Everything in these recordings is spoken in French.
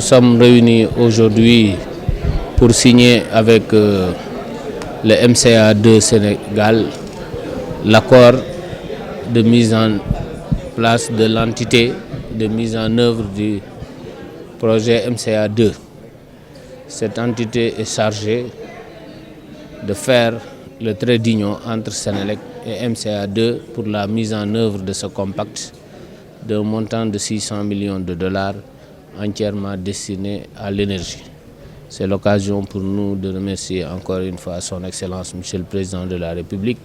nous sommes réunis aujourd'hui pour signer avec le MCA2 Sénégal l'accord de mise en place de l'entité de mise en œuvre du projet MCA2. Cette entité est chargée de faire le trait d'union entre Senelec et MCA2 pour la mise en œuvre de ce compact d'un montant de 600 millions de dollars entièrement destiné à l'énergie. C'est l'occasion pour nous de remercier encore une fois Son Excellence Monsieur le Président de la République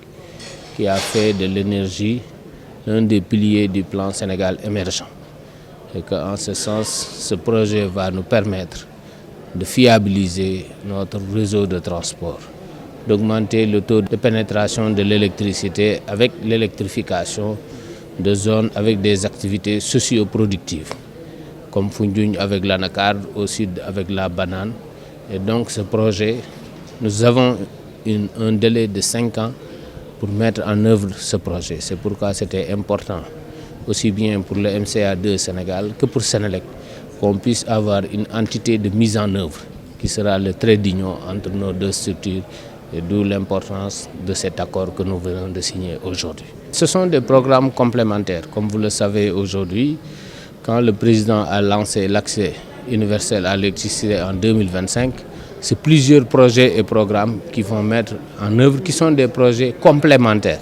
qui a fait de l'énergie l'un des piliers du plan Sénégal émergent. Et qu'en ce sens, ce projet va nous permettre de fiabiliser notre réseau de transport, d'augmenter le taux de pénétration de l'électricité avec l'électrification de zones avec des activités socio-productives, comme Foundiougne avec l'anacarde, au sud avec la banane. Et donc ce projet, nous avons un délai de 5 ans pour mettre en œuvre ce projet. C'est pourquoi c'était important, aussi bien pour le MCA2 Sénégal que pour Senelec, qu'on puisse avoir une entité de mise en œuvre qui sera le trait d'union entre nos deux structures, et d'où l'importance de cet accord que nous venons de signer aujourd'hui. Ce sont des programmes complémentaires. Comme vous le savez aujourd'hui, quand le président a lancé l'accès universel à l'électricité en 2025, c'est plusieurs projets et programmes qui vont mettre en œuvre, qui sont des projets complémentaires.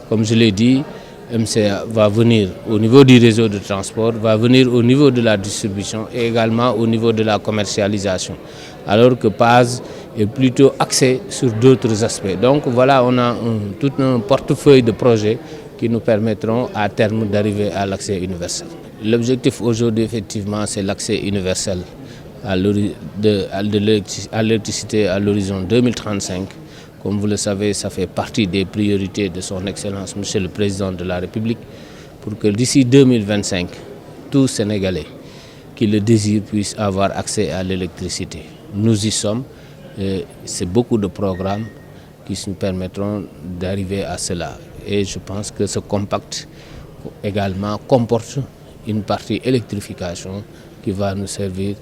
Comme je l'ai dit, MCA va venir au niveau du réseau de transport, va venir au niveau de la distribution et également au niveau de la commercialisation. Alors que PAS est plutôt axé sur d'autres aspects. Donc voilà, on a tout un portefeuille de projets qui nous permettront à terme d'arriver à l'accès universel. L'objectif aujourd'hui, effectivement, c'est l'accès universel à l'électricité à l'horizon 2035. Comme vous le savez, ça fait partie des priorités de Son Excellence Monsieur le Président de la République pour que d'ici 2025, tout Sénégalais qui le désire puisse avoir accès à l'électricité. Nous y sommes. C'est beaucoup de programmes qui nous permettront d'arriver à cela. Et je pense que ce compact également comporte une partie électrification qui va nous servir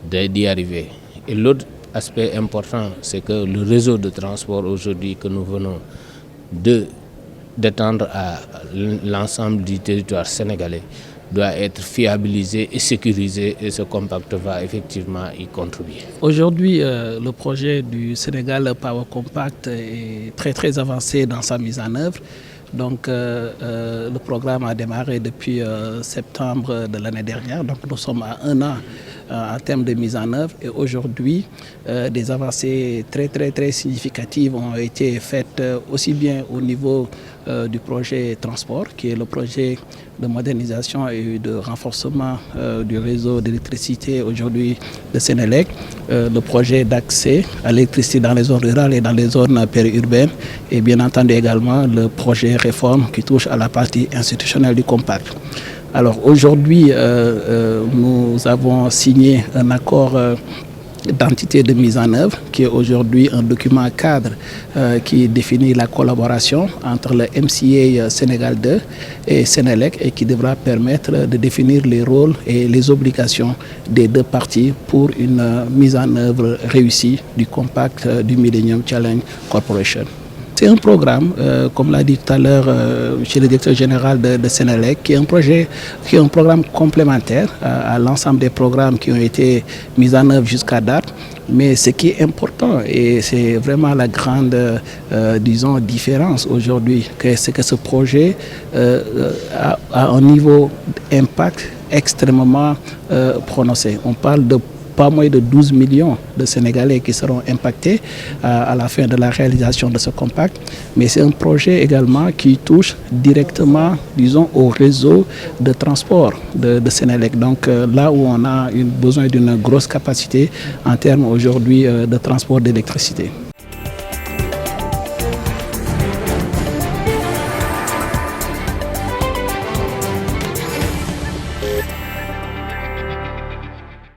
d'y arriver. Et l'autre aspect important, c'est que le réseau de transport aujourd'hui que nous venons d'étendre à l'ensemble du territoire sénégalais doit être fiabilisé et sécurisé, et ce compact va effectivement y contribuer. Aujourd'hui, le projet du Sénégal Power Compact est très avancé dans sa mise en œuvre. Donc le programme a démarré depuis septembre de l'année dernière, donc nous sommes à 1 an en termes de mise en œuvre, et aujourd'hui des avancées très significatives ont été faites aussi bien au niveau du projet transport, qui est le projet de modernisation et de renforcement du réseau d'électricité aujourd'hui de Senelec, le projet d'accès à l'électricité dans les zones rurales et dans les zones périurbaines, et bien entendu également le projet réforme qui touche à la partie institutionnelle du compact. Alors aujourd'hui, nous avons signé un accord d'entité de mise en œuvre qui est aujourd'hui un document cadre qui définit la collaboration entre le MCA Sénégal 2 et Senelec, et qui devra permettre de définir les rôles et les obligations des deux parties pour une mise en œuvre réussie du compact du Millennium Challenge Corporation. C'est un programme, comme l'a dit tout à l'heure chez le directeur général de Senelec, qui est un programme complémentaire à l'ensemble des programmes qui ont été mis en œuvre jusqu'à date. Mais ce qui est important, et c'est vraiment la grande, différence aujourd'hui, c'est que ce projet a un niveau d'impact extrêmement prononcé. On parle de pas moins de 12 millions de Sénégalais qui seront impactés à la fin de la réalisation de ce compact. Mais c'est un projet également qui touche directement, disons, au réseau de transport de Senelec. Donc là où on a besoin d'une grosse capacité en termes aujourd'hui de transport d'électricité.